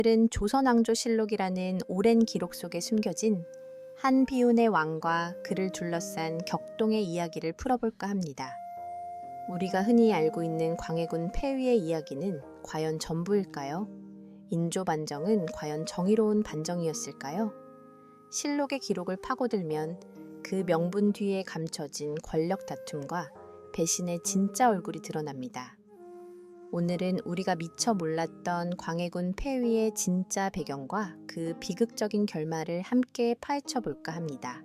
오늘은 조선왕조실록이라는 오랜 기록 속에 숨겨진 한 비운의 왕과 그를 둘러싼 격동의 이야기를 풀어볼까 합니다. 우리가 흔히 알고 있는 광해군 폐위의 이야기는 과연 전부일까요? 인조 반정은 과연 정의로운 반정이었을까요? 실록의 기록을 파고들면 그 명분 뒤에 감춰진 권력 다툼과 배신의 진짜 얼굴이 드러납니다. 오늘은 우리가 미처 몰랐던 광해군 폐위의 진짜 배경과 그 비극적인 결말을 함께 파헤쳐 볼까 합니다.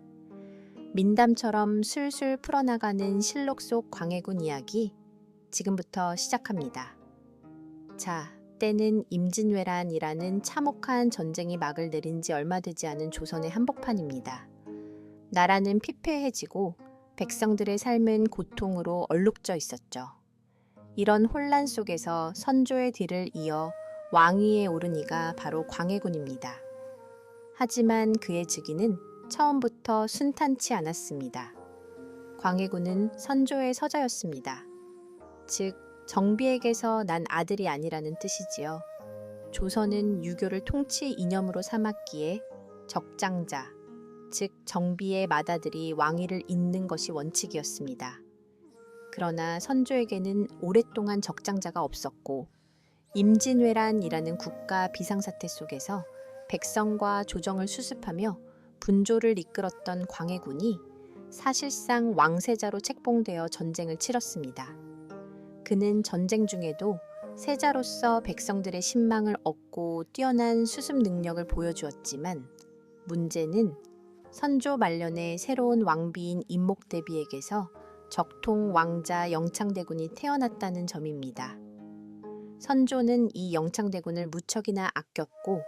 민담처럼 술술 풀어나가는 실록 속 광해군 이야기, 지금부터 시작합니다. 자, 때는 임진왜란이라는 참혹한 전쟁이 막을 내린 지 얼마 되지 않은 조선의 한복판입니다. 나라는 피폐해지고 백성들의 삶은 고통으로 얼룩져 있었죠. 이런 혼란 속에서 선조의 뒤를 이어 왕위에 오른 이가 바로 광해군입니다. 하지만 그의 즉위는 처음부터 순탄치 않았습니다. 광해군은 선조의 서자였습니다. 즉, 정비에게서 난 아들이 아니라는 뜻이지요. 조선은 유교를 통치 이념으로 삼았기에 적장자, 즉 정비의 맏아들이 왕위를 잇는 것이 원칙이었습니다. 그러나 선조에게는 오랫동안 적장자가 없었고 임진왜란이라는 국가 비상사태 속에서 백성과 조정을 수습하며 분조를 이끌었던 광해군이 사실상 왕세자로 책봉되어 전쟁을 치렀습니다. 그는 전쟁 중에도 세자로서 백성들의 신망을 얻고 뛰어난 수습 능력을 보여주었지만 문제는 선조 말년에 새로운 왕비인 임목대비에게서 적통 왕자 영창대군이 태어났다는 점입니다. 선조는 이 영창대군을 무척이나 아꼈고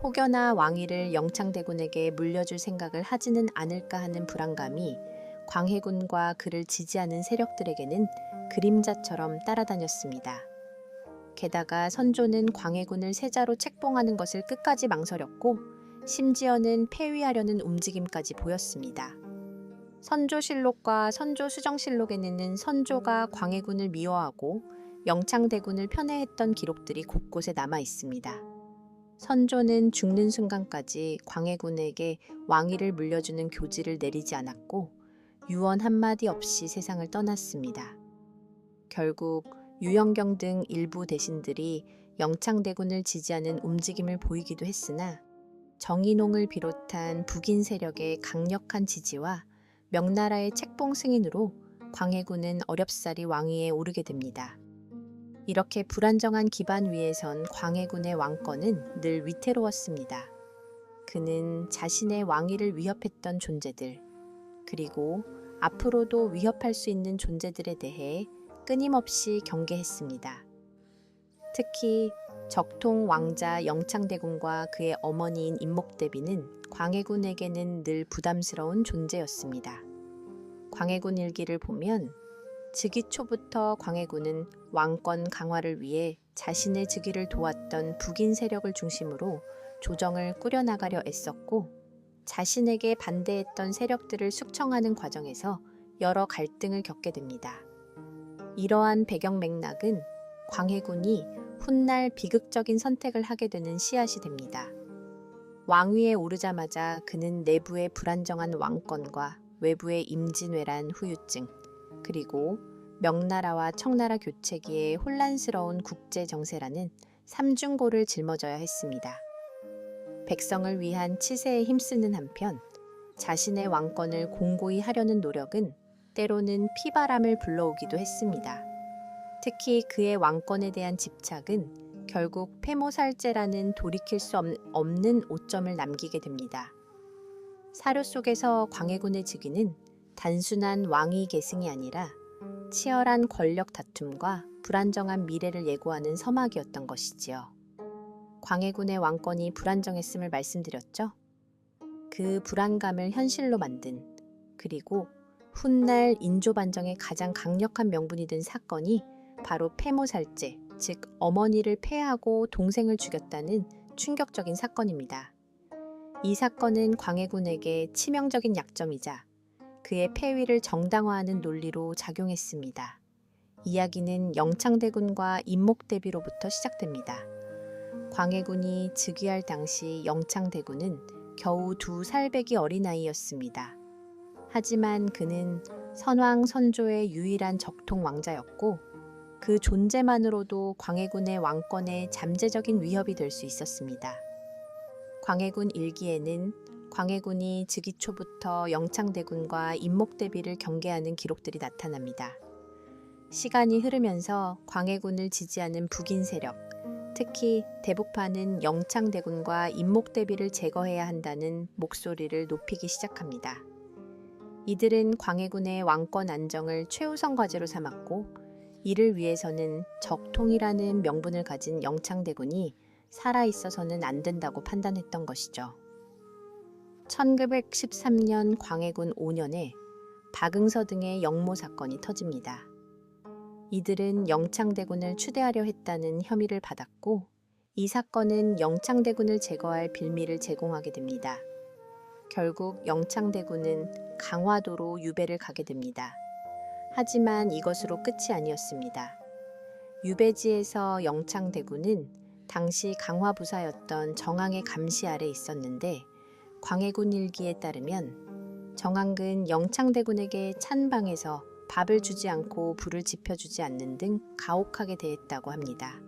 혹여나 왕위를 영창대군에게 물려줄 생각을 하지는 않을까 하는 불안감이 광해군과 그를 지지하는 세력들에게는 그림자처럼 따라다녔습니다. 게다가 선조는 광해군을 세자로 책봉하는 것을 끝까지 망설였고 심지어는 폐위하려는 움직임까지 보였습니다. 선조실록과 선조수정실록에는 선조가 광해군을 미워하고 영창대군을 편애했던 기록들이 곳곳에 남아 있습니다. 선조는 죽는 순간까지 광해군에게 왕위를 물려주는 교지를 내리지 않았고 유언 한마디 없이 세상을 떠났습니다. 결국 유영경 등 일부 대신들이 영창대군을 지지하는 움직임을 보이기도 했으나 정인홍을 비롯한 북인 세력의 강력한 지지와 명나라의 책봉 승인으로 광해군은 어렵사리 왕위에 오르게 됩니다. 이렇게 불안정한 기반 위에 선 광해군의 왕권은 늘 위태로웠습니다. 그는 자신의 왕위를 위협했던 존재들, 그리고 앞으로도 위협할 수 있는 존재들에 대해 끊임없이 경계했습니다. 특히 적통 왕자 영창대군과 그의 어머니인 임목대비는 광해군에게는 늘 부담스러운 존재였습니다. 광해군 일기를 보면 즉위 초부터 광해군은 왕권 강화를 위해 자신의 즉위를 도왔던 북인 세력을 중심으로 조정을 꾸려나가려 애썼고 자신에게 반대했던 세력들을 숙청하는 과정에서 여러 갈등을 겪게 됩니다. 이러한 배경 맥락은 광해군이 훗날 비극적인 선택을 하게 되는 씨앗이 됩니다. 왕위에 오르자마자 그는 내부의 불안정한 왕권과 외부의 임진왜란 후유증, 그리고 명나라와 청나라 교체기의 혼란스러운 국제 정세라는 삼중고를 짊어져야 했습니다. 백성을 위한 치세에 힘쓰는 한편 자신의 왕권을 공고히 하려는 노력은 때로는 피바람을 불러오기도 했습니다. 특히 그의 왕권에 대한 집착은 결국 폐모살제라는 돌이킬 수 없는 오점을 남기게 됩니다. 사료 속에서 광해군의 즉위는 단순한 왕위 계승이 아니라 치열한 권력 다툼과 불안정한 미래를 예고하는 서막이었던 것이지요. 광해군의 왕권이 불안정했음을 말씀드렸죠? 그 불안감을 현실로 만든, 그리고 훗날 인조반정의 가장 강력한 명분이 된 사건이 바로 폐모살제, 즉 어머니를 폐하고 동생을 죽였다는 충격적인 사건입니다. 이 사건은 광해군에게 치명적인 약점이자 그의 폐위를 정당화하는 논리로 작용했습니다. 이야기는 영창대군과 임목대비로부터 시작됩니다. 광해군이 즉위할 당시 영창대군은 겨우 2살배기 어린아이였습니다. 하지만 그는 선왕 선조의 유일한 적통 왕자였고 그 존재만으로도 광해군의 왕권에 잠재적인 위협이 될 수 있었습니다. 광해군 일기에는 광해군이 즉위 초부터 영창대군과 임목대비를 경계하는 기록들이 나타납니다. 시간이 흐르면서 광해군을 지지하는 북인 세력, 특히 대북파는 영창대군과 임목대비를 제거해야 한다는 목소리를 높이기 시작합니다. 이들은 광해군의 왕권 안정을 최우선 과제로 삼았고 이를 위해서는 적통이라는 명분을 가진 영창대군이 살아있어서는 안 된다고 판단했던 것이죠. 1913년 광해군 5년에 박응서 등의 영모 사건이 터집니다. 이들은 영창대군을 추대하려 했다는 혐의를 받았고 이 사건은 영창대군을 제거할 빌미를 제공하게 됩니다. 결국 영창대군은 강화도로 유배를 가게 됩니다. 하지만 이것으로 끝이 아니었습니다. 유배지에서 영창대군은 당시 강화부사였던 정왕의 감시 아래 있었는데 광해군 일기에 따르면 정왕은 영창대군에게 찬 방에서 밥을 주지 않고 불을 지펴주지 않는 등 가혹하게 대했다고 합니다.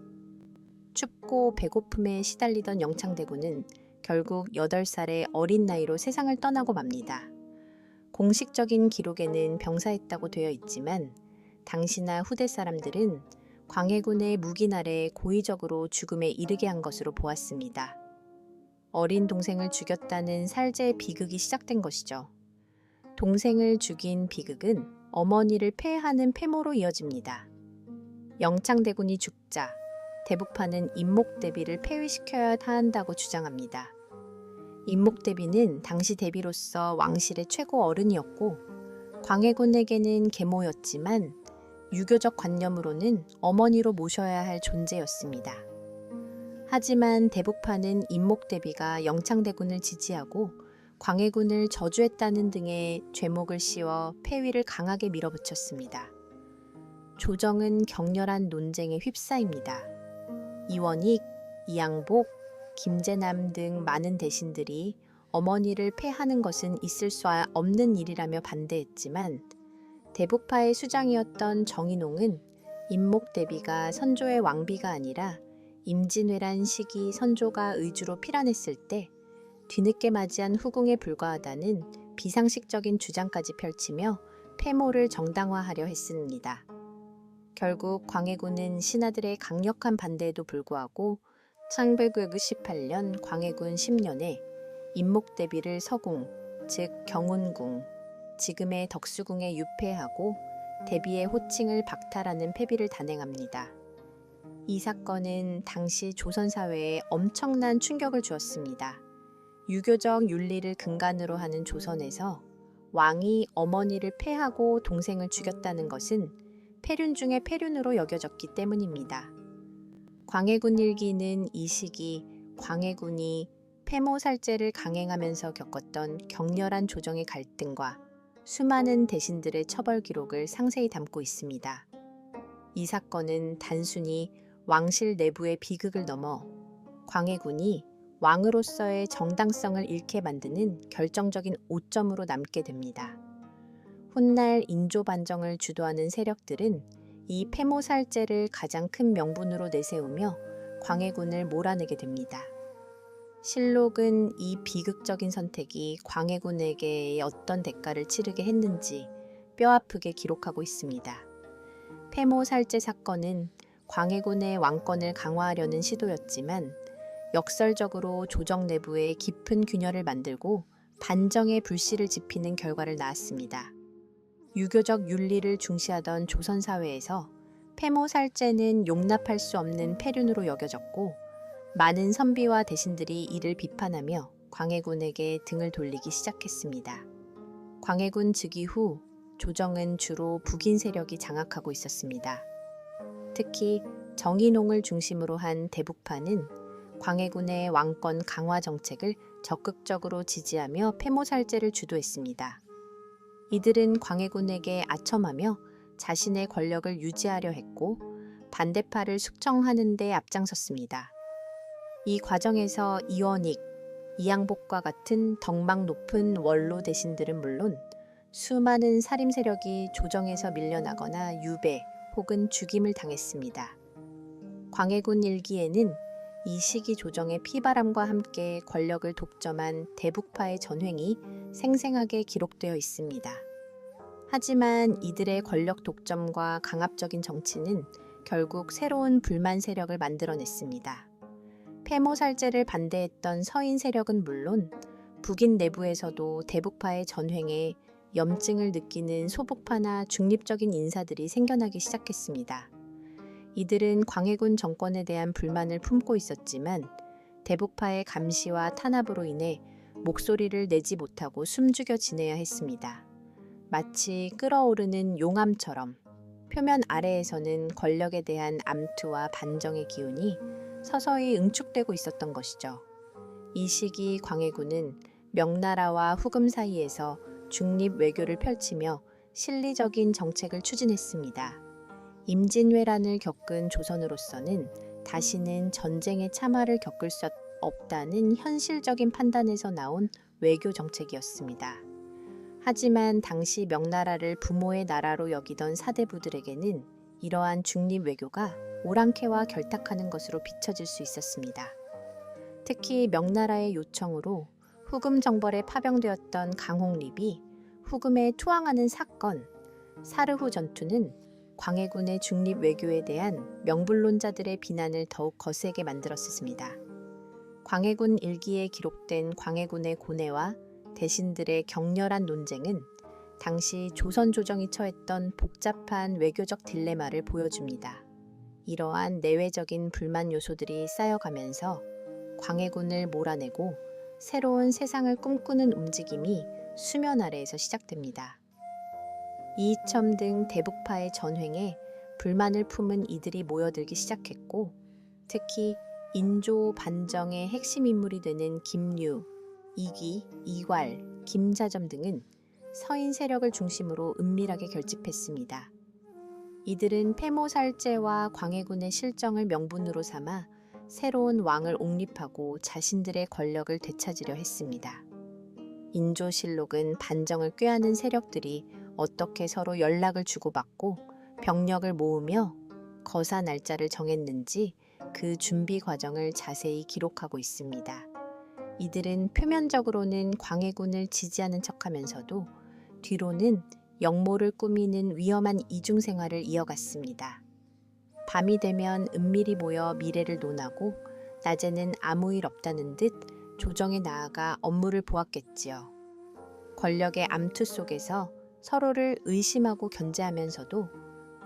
춥고 배고픔에 시달리던 영창대군은 결국 8살의 어린 나이로 세상을 떠나고 맙니다. 공식적인 기록에는 병사했다고 되어 있지만 당시나 후대 사람들은 광해군의 묵인 아래 고의적으로 죽음에 이르게 한 것으로 보았습니다. 어린 동생을 죽였다는 살제의 비극이 시작된 것이죠. 동생을 죽인 비극은 어머니를 폐하는 폐모로 이어집니다. 영창대군이 죽자 대북파는 임목대비를 폐위시켜야 한다고 주장합니다. 임목대비는 당시 대비로서 왕실의 최고 어른이었고 광해군에게는 계모였지만 유교적 관념으로는 어머니로 모셔야 할 존재였습니다. 하지만 대북파는 임목대비가 영창대군을 지지하고 광해군을 저주했다는 등의 죄목을 씌워 폐위를 강하게 밀어붙였습니다. 조정은 격렬한 논쟁에 휩싸입니다. 이원익, 이양복, 김재남 등 많은 대신들이 어머니를 폐하는 것은 있을 수 없는 일이라며 반대했지만 대북파의 수장이었던 정인홍은 임목대비가 선조의 왕비가 아니라 임진왜란 시기 선조가 의주로 피란했을 때 뒤늦게 맞이한 후궁에 불과하다는 비상식적인 주장까지 펼치며 폐모를 정당화하려 했습니다. 결국 광해군은 신하들의 강력한 반대에도 불구하고 1918년 광해군 10년에 임목대비를 서궁, 즉 경운궁, 지금의 덕수궁에 유폐하고 대비의 호칭을 박탈하는 폐비를 단행합니다. 이 사건은 당시 조선사회에 엄청난 충격을 주었습니다. 유교적 윤리를 근간으로 하는 조선에서 왕이 어머니를 폐하고 동생을 죽였다는 것은 폐륜 중의 폐륜으로 여겨졌기 때문입니다. 광해군 일기는 이 시기 광해군이 폐모살제를 강행하면서 겪었던 격렬한 조정의 갈등과 수많은 대신들의 처벌 기록을 상세히 담고 있습니다. 이 사건은 단순히 왕실 내부의 비극을 넘어 광해군이 왕으로서의 정당성을 잃게 만드는 결정적인 오점으로 남게 됩니다. 훗날 인조반정을 주도하는 세력들은 이 폐모살제를 가장 큰 명분으로 내세우며 광해군을 몰아내게 됩니다. 실록은 이 비극적인 선택이 광해군에게 어떤 대가를 치르게 했는지 뼈아프게 기록하고 있습니다. 폐모살제 사건은 광해군의 왕권을 강화하려는 시도였지만 역설적으로 조정 내부에 깊은 균열을 만들고 반정의 불씨를 지피는 결과를 낳았습니다. 유교적 윤리를 중시하던 조선 사회에서 폐모살제는 용납할 수 없는 폐륜으로 여겨졌고 많은 선비와 대신들이 이를 비판하며 광해군에게 등을 돌리기 시작했습니다. 광해군 즉위 후 조정은 주로 북인 세력이 장악하고 있었습니다. 특히 정인홍을 중심으로 한 대북파는 광해군의 왕권 강화 정책을 적극적으로 지지하며 폐모살제를 주도했습니다. 이들은 광해군에게 아첨하며 자신의 권력을 유지하려 했고 반대파를 숙청하는 데 앞장섰습니다. 이 과정에서 이원익, 이양복과 같은 덕망 높은 원로 대신들은 물론 수많은 살림 세력이 조정에서 밀려나거나 유배 혹은 죽임을 당했습니다. 광해군 일기에는 이 시기 조정의 피바람과 함께 권력을 독점한 대북파의 전횡이 생생하게 기록되어 있습니다. 하지만 이들의 권력 독점과 강압적인 정치는 결국 새로운 불만 세력을 만들어냈습니다. 폐모살제를 반대했던 서인 세력은 물론 북인 내부에서도 대북파의 전횡에 염증을 느끼는 소북파나 중립적인 인사들이 생겨나기 시작했습니다. 이들은 광해군 정권에 대한 불만을 품고 있었지만 대북파의 감시와 탄압으로 인해 목소리를 내지 못하고 숨죽여 지내야 했습니다. 마치 끓어오르는 용암처럼 표면 아래에서는 권력에 대한 암투와 반정의 기운이 서서히 응축되고 있었던 것이죠. 이 시기 광해군은 명나라와 후금 사이에서 중립 외교를 펼치며 실리적인 정책을 추진했습니다. 임진왜란을 겪은 조선으로서는 다시는 전쟁의 참화를 겪을 수 없다는 현실적인 판단에서 나온 외교 정책이었습니다. 하지만 당시 명나라를 부모의 나라로 여기던 사대부들에게는 이러한 중립 외교가 오랑캐와 결탁하는 것으로 비춰질 수 있었습니다. 특히 명나라의 요청으로 후금 정벌에 파병되었던 강홍립이 후금에 투항하는 사건, 사르후 전투는 광해군의 중립 외교에 대한 명불론자들의 비난을 더욱 거세게 만들었습니다. 광해군 일기에 기록된 광해군의 고뇌와 대신들의 격렬한 논쟁은 당시 조선 조정이 처했던 복잡한 외교적 딜레마를 보여줍니다. 이러한 내외적인 불만 요소들이 쌓여가면서 광해군을 몰아내고 새로운 세상을 꿈꾸는 움직임이 수면 아래에서 시작됩니다. 이이첨 등 대북파의 전횡에 불만을 품은 이들이 모여들기 시작했고, 특히 인조 반정의 핵심 인물이 되는 김류, 이기, 이괄, 김자점 등은 서인 세력을 중심으로 은밀하게 결집했습니다. 이들은 폐모살제와 광해군의 실정을 명분으로 삼아 새로운 왕을 옹립하고 자신들의 권력을 되찾으려 했습니다. 인조실록은 반정을 꾀하는 세력들이 어떻게 서로 연락을 주고받고 병력을 모으며 거사 날짜를 정했는지 그 준비 과정을 자세히 기록하고 있습니다. 이들은 표면적으로는 광해군을 지지하는 척하면서도 뒤로는 역모를 꾸미는 위험한 이중 생활을 이어갔습니다. 밤이 되면 은밀히 모여 미래를 논하고 낮에는 아무 일 없다는 듯 조정에 나아가 업무를 보았겠지요. 권력의 암투 속에서 서로를 의심하고 견제하면서도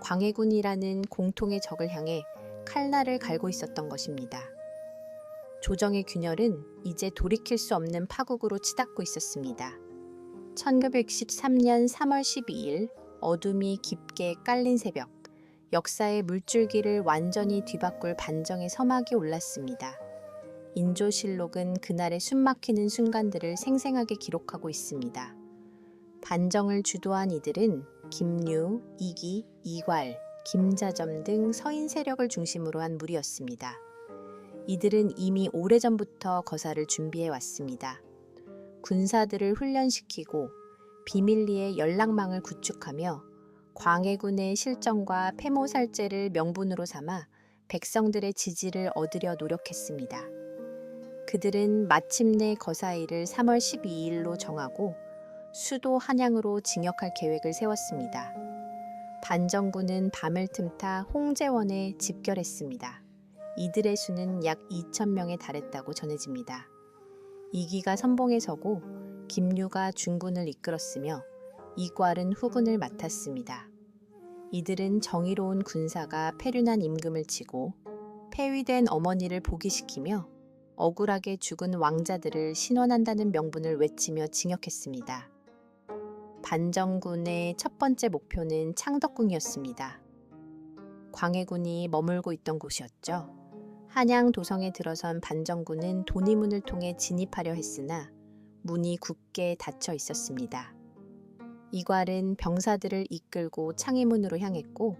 광해군이라는 공통의 적을 향해 칼날을 갈고 있었던 것입니다. 조정의 균열은 이제 돌이킬 수 없는 파국으로 치닫고 있었습니다. 1913년 3월 12일 어둠이 깊게 깔린 새벽, 역사의 물줄기를 완전히 뒤바꿀 반정의 서막이 올랐습니다. 인조실록은 그날의 숨막히는 순간들을 생생하게 기록하고 있습니다. 반정을 주도한 이들은 김류, 이기, 이괄, 김자점 등 서인 세력을 중심으로 한 무리였습니다. 이들은 이미 오래전부터 거사를 준비해 왔습니다. 군사들을 훈련시키고 비밀리에 연락망을 구축하며 광해군의 실정과 폐모살제를 명분으로 삼아 백성들의 지지를 얻으려 노력했습니다. 그들은 마침내 거사일을 3월 12일로 정하고 수도 한양으로 징역할 계획을 세웠습니다. 반정군은 밤을 틈타 홍제원에 집결했습니다. 이들의 수는 약 2,000명에 달했다고 전해집니다. 이기가 선봉에 서고 김류가 중군을 이끌었으며 이괄은 후군을 맡았습니다. 이들은 정의로운 군사가 패륜한 임금을 치고 폐위된 어머니를 복위시키며 억울하게 죽은 왕자들을 신원한다는 명분을 외치며 징역했습니다. 반정군의 첫 번째 목표는 창덕궁이었습니다. 광해군이 머물고 있던 곳이었죠. 한양 도성에 들어선 반정군은 도니문을 통해 진입하려 했으나 문이 굳게 닫혀 있었습니다. 이괄은 병사들을 이끌고 창의문으로 향했고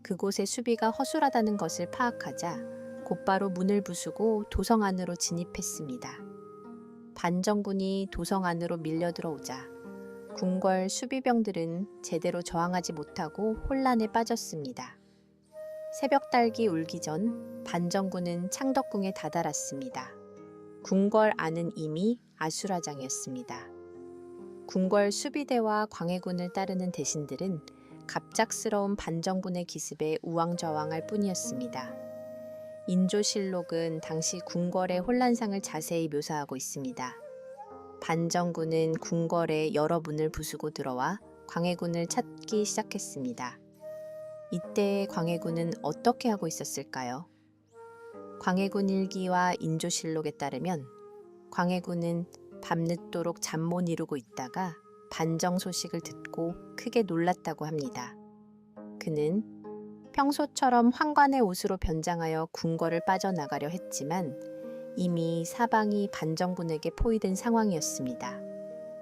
그곳의 수비가 허술하다는 것을 파악하자 곧바로 문을 부수고 도성 안으로 진입했습니다. 반정군이 도성 안으로 밀려들어오자 궁궐 수비병들은 제대로 저항하지 못하고 혼란에 빠졌습니다. 새벽 달기 울기 전 반정군은 창덕궁에 다다랐습니다. 궁궐 안은 이미 아수라장이었습니다. 궁궐 수비대와 광해군을 따르는 대신들은 갑작스러운 반정군의 기습에 우왕좌왕할 뿐이었습니다. 인조실록은 당시 궁궐의 혼란상을 자세히 묘사하고 있습니다. 반정군은 궁궐의 여러 문을 부수고 들어와 광해군을 찾기 시작했습니다. 이때 광해군은 어떻게 하고 있었을까요? 광해군 일기와 인조실록에 따르면 광해군은 밤늦도록 잠 못 이루고 있다가 반정 소식을 듣고 크게 놀랐다고 합니다. 그는 평소처럼 황관의 옷으로 변장하여 궁궐을 빠져나가려 했지만 이미 사방이 반정군에게 포위된 상황이었습니다.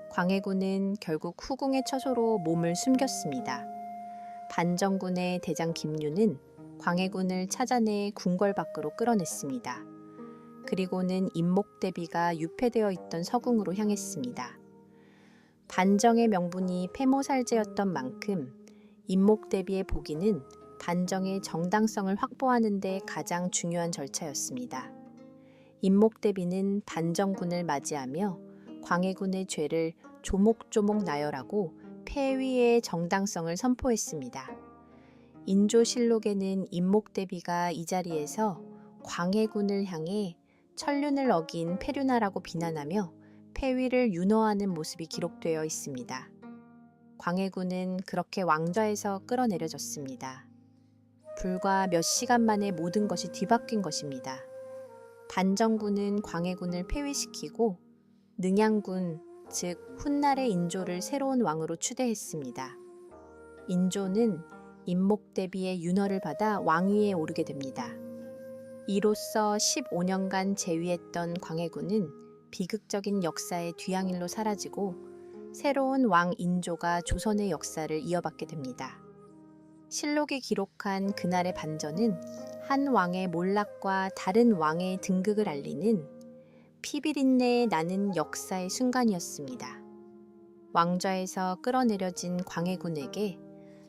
광해군은 결국 후궁의 처소로 몸을 숨겼습니다. 반정군의 대장 김유는 광해군을 찾아내 궁궐 밖으로 끌어냈습니다. 그리고는 임목대비가 유폐되어 있던 서궁으로 향했습니다. 반정의 명분이 폐모살제였던 만큼 임목대비의 복위는 반정의 정당성을 확보하는 데 가장 중요한 절차였습니다. 임목대비는 반정군을 맞이하며 광해군의 죄를 조목조목 나열하고 폐위의 정당성을 선포했습니다. 인조실록에는 임목대비가 이 자리에서 광해군을 향해 천륜을 어긴 폐륜하라고 비난하며 폐위를 윤허하는 모습이 기록되어 있습니다. 광해군은 그렇게 왕좌에서 끌어내려졌습니다. 불과 몇 시간 만에 모든 것이 뒤바뀐 것입니다. 반정군은 광해군을 폐위시키고 능양군, 즉 훗날의 인조를 새로운 왕으로 추대했습니다. 인조는 임목대비의 윤허를 받아 왕위에 오르게 됩니다. 이로써 15년간 재위했던 광해군은 비극적인 역사의 뒤향일로 사라지고 새로운 왕 인조가 조선의 역사를 이어받게 됩니다. 실록이 기록한 그날의 반전은 한 왕의 몰락과 다른 왕의 등극을 알리는 피비린내에 나는 역사의 순간이었습니다. 왕좌에서 끌어내려진 광해군에게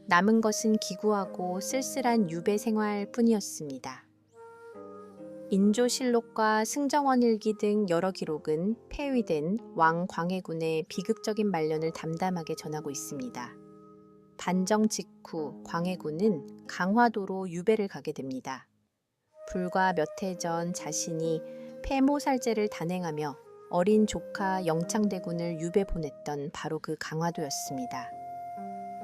남은 것은 기구하고 쓸쓸한 유배 생활 뿐이었습니다. 인조실록과 승정원일기 등 여러 기록은 폐위된 왕 광해군의 비극적인 말년을 담담하게 전하고 있습니다. 반정 직후 광해군은 강화도로 유배를 가게 됩니다. 불과 몇 해 전 자신이 폐모살제를 단행하며 어린 조카 영창대군을 유배 보냈던 바로 그 강화도였습니다.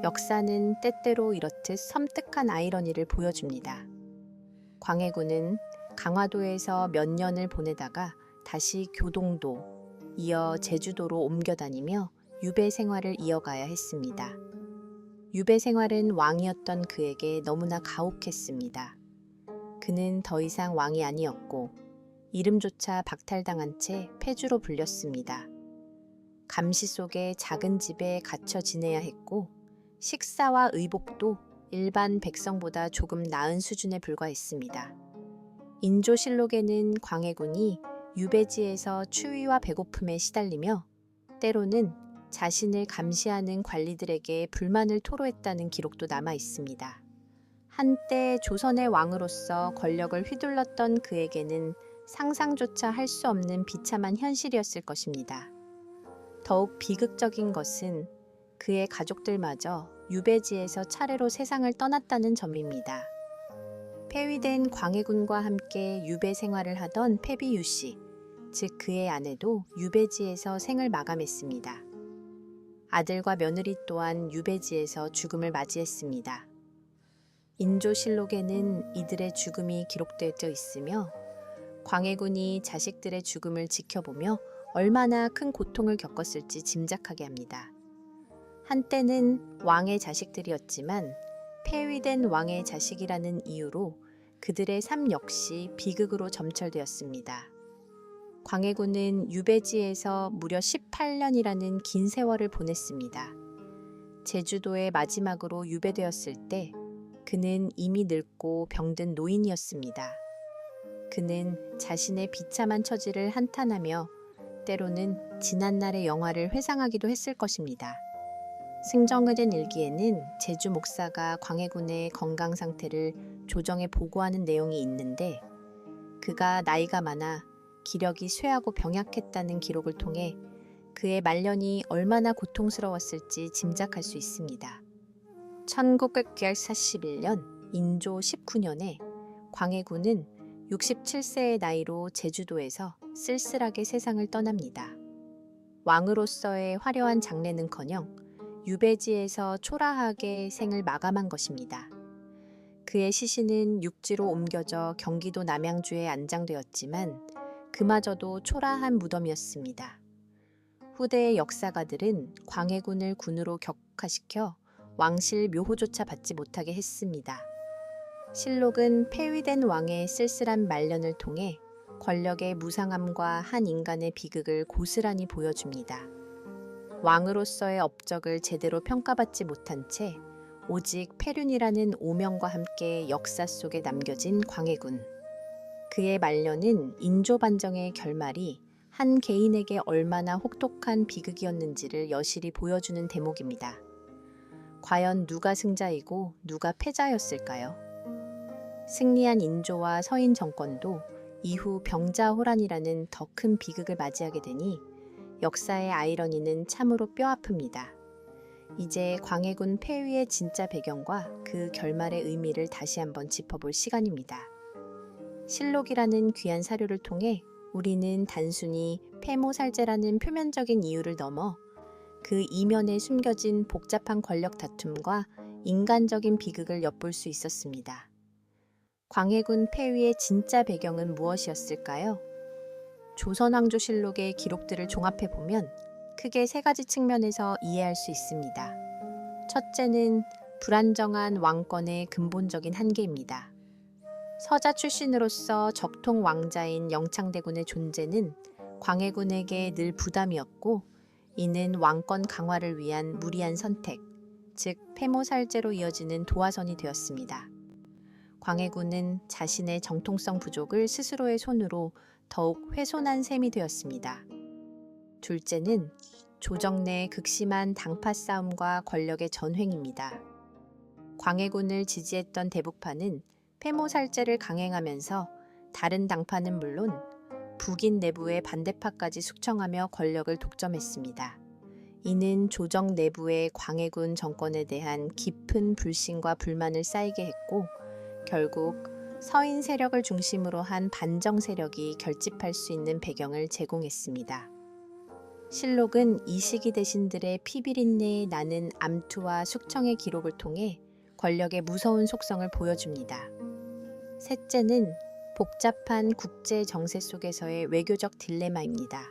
역사는 때때로 이렇듯 섬뜩한 아이러니를 보여줍니다. 광해군은 강화도에서 몇 년을 보내다가 다시 교동도, 이어 제주도로 옮겨 다니며 유배 생활을 이어가야 했습니다. 유배 생활은 왕이었던 그에게 너무나 가혹했습니다. 그는 더 이상 왕이 아니었고 이름조차 박탈당한 채 폐주로 불렸습니다. 감시 속에 작은 집에 갇혀 지내야 했고 식사와 의복도 일반 백성보다 조금 나은 수준에 불과했습니다. 인조실록에는 광해군이 유배지에서 추위와 배고픔에 시달리며 때로는 자신을 감시하는 관리들에게 불만을 토로했다는 기록도 남아 있습니다. 한때 조선의 왕으로서 권력을 휘둘렀던 그에게는 상상조차 할 수 없는 비참한 현실이었을 것입니다. 더욱 비극적인 것은 그의 가족들마저 유배지에서 차례로 세상을 떠났다는 점입니다. 폐위된 광해군과 함께 유배 생활을 하던 패비유 씨, 즉 그의 아내도 유배지에서 생을 마감했습니다. 아들과 며느리 또한 유배지에서 죽음을 맞이했습니다. 인조실록에는 이들의 죽음이 기록되어 있으며 광해군이 자식들의 죽음을 지켜보며 얼마나 큰 고통을 겪었을지 짐작하게 합니다. 한때는 왕의 자식들이었지만 폐위된 왕의 자식이라는 이유로 그들의 삶 역시 비극으로 점철되었습니다. 광해군은 유배지에서 무려 18년이라는 긴 세월을 보냈습니다. 제주도에 마지막으로 유배되었을 때 그는 이미 늙고 병든 노인이었습니다. 그는 자신의 비참한 처지를 한탄하며 때로는 지난날의 영화를 회상하기도 했을 것입니다. 승정을된 일기에는 제주 목사가 광해군의 건강 상태를 조정해 보고하는 내용이 있는데, 그가 나이가 많아 기력이 쇠하고 병약했다는 기록을 통해 그의 말년이 얼마나 고통스러웠을지 짐작할 수 있습니다. 1941년 인조 19년에 광해군은 67세의 나이로 제주도에서 쓸쓸하게 세상을 떠납니다. 왕으로서의 화려한 장래는커녕 유배지에서 초라하게 생을 마감한 것입니다. 그의 시신은 육지로 옮겨져 경기도 남양주에 안장되었지만 그마저도 초라한 무덤이었습니다. 후대의 역사가들은 광해군을 군으로 격파시켜 왕실 묘호조차 받지 못하게 했습니다. 실록은 폐위된 왕의 쓸쓸한 말년을 통해 권력의 무상함과 한 인간의 비극을 고스란히 보여줍니다. 왕으로서의 업적을 제대로 평가받지 못한 채 오직 폐륜이라는 오명과 함께 역사 속에 남겨진 광해군. 그의 말년은 인조반정의 결말이 한 개인에게 얼마나 혹독한 비극이었는지를 여실히 보여주는 대목입니다. 과연 누가 승자이고 누가 패자였을까요? 승리한 인조와 서인 정권도 이후 병자호란이라는 더 큰 비극을 맞이하게 되니 역사의 아이러니는 참으로 뼈아픕니다. 이제 광해군 폐위의 진짜 배경과 그 결말의 의미를 다시 한번 짚어볼 시간입니다. 실록이라는 귀한 사료를 통해 우리는 단순히 폐모살제라는 표면적인 이유를 넘어 그 이면에 숨겨진 복잡한 권력 다툼과 인간적인 비극을 엿볼 수 있었습니다. 광해군 폐위의 진짜 배경은 무엇이었을까요? 조선왕조실록의 기록들을 종합해보면 크게 세 가지 측면에서 이해할 수 있습니다. 첫째는 불안정한 왕권의 근본적인 한계입니다. 서자 출신으로서 적통 왕자인 영창대군의 존재는 광해군에게 늘 부담이었고, 이는 왕권 강화를 위한 무리한 선택, 즉 폐모살제로 이어지는 도화선이 되었습니다. 광해군은 자신의 정통성 부족을 스스로의 손으로 더욱 훼손한 셈이 되었습니다. 둘째는 조정 내 극심한 당파 싸움과 권력의 전횡입니다. 광해군을 지지했던 대북파는 폐모살제를 강행하면서 다른 당파는 물론 북인 내부의 반대파까지 숙청하며 권력을 독점했습니다. 이는 조정 내부의 광해군 정권에 대한 깊은 불신과 불만을 쌓이게 했고, 결국 서인 세력을 중심으로 한 반정 세력이 결집할 수 있는 배경을 제공했습니다. 실록은 이 시기 대신들의 피비린내에 나는 암투와 숙청의 기록을 통해 권력의 무서운 속성을 보여줍니다. 셋째는 복잡한 국제 정세 속에서의 외교적 딜레마입니다.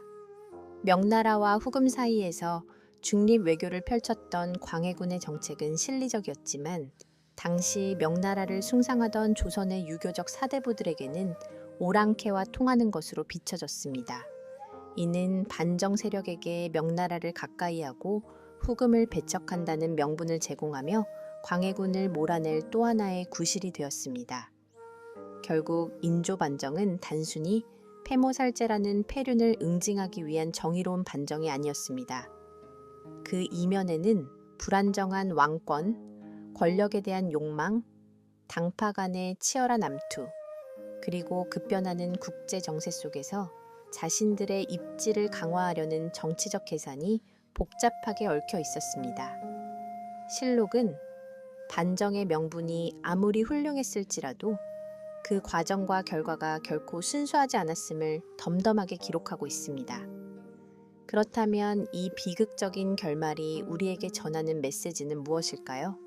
명나라와 후금 사이에서 중립 외교를 펼쳤던 광해군의 정책은 실리적이었지만, 당시 명나라를 숭상하던 조선의 유교적 사대부들에게는 오랑캐와 통하는 것으로 비춰졌습니다. 이는 반정 세력에게 명나라를 가까이 하고 후금을 배척한다는 명분을 제공하며 광해군을 몰아낼 또 하나의 구실이 되었습니다. 결국 인조 반정은 단순히 폐모살제라는 폐륜을 응징하기 위한 정의로운 반정이 아니었습니다. 그 이면에는 불안정한 왕권, 권력에 대한 욕망, 당파 간의 치열한 암투, 그리고 급변하는 국제 정세 속에서 자신들의 입지를 강화하려는 정치적 계산이 복잡하게 얽혀 있었습니다. 실록은 반정의 명분이 아무리 훌륭했을지라도 그 과정과 결과가 결코 순수하지 않았음을 덤덤하게 기록하고 있습니다. 그렇다면 이 비극적인 결말이 우리에게 전하는 메시지는 무엇일까요?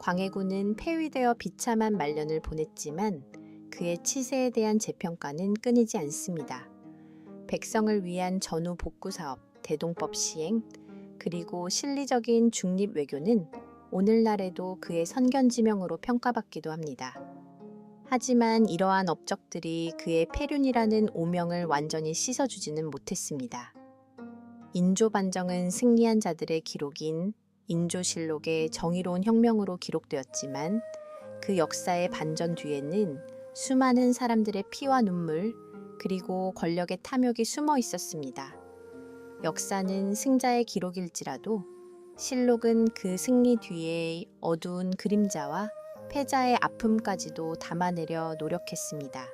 광해군은 폐위되어 비참한 말년을 보냈지만 그의 치세에 대한 재평가는 끊이지 않습니다. 백성을 위한 전후 복구 사업, 대동법 시행, 그리고 실리적인 중립 외교는 오늘날에도 그의 선견지명으로 평가받기도 합니다. 하지만 이러한 업적들이 그의 폐륜이라는 오명을 완전히 씻어주지는 못했습니다. 인조반정은 승리한 자들의 기록인 인조실록의 정의로운 혁명으로 기록되었지만 그 역사의 반전 뒤에는 수많은 사람들의 피와 눈물, 그리고 권력의 탐욕이 숨어 있었습니다. 역사는 승자의 기록일지라도 실록은 그 승리 뒤에 어두운 그림자와 패자의 아픔까지도 담아내려 노력했습니다.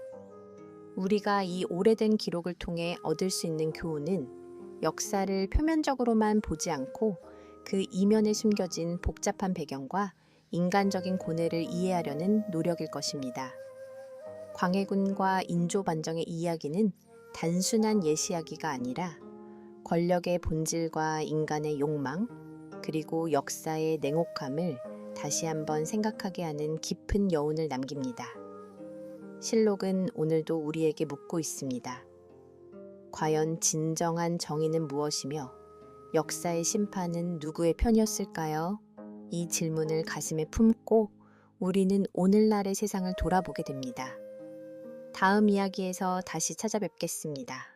우리가 이 오래된 기록을 통해 얻을 수 있는 교훈은 역사를 표면적으로만 보지 않고 그 이면에 숨겨진 복잡한 배경과 인간적인 고뇌를 이해하려는 노력일 것입니다. 광해군과 인조반정의 이야기는 단순한 예시이야기가 아니라 권력의 본질과 인간의 욕망, 그리고 역사의 냉혹함을 다시 한번 생각하게 하는 깊은 여운을 남깁니다. 실록은 오늘도 우리에게 묻고 있습니다. 과연 진정한 정의는 무엇이며 역사의 심판은 누구의 편이었을까요? 이 질문을 가슴에 품고 우리는 오늘날의 세상을 돌아보게 됩니다. 다음 이야기에서 다시 찾아뵙겠습니다.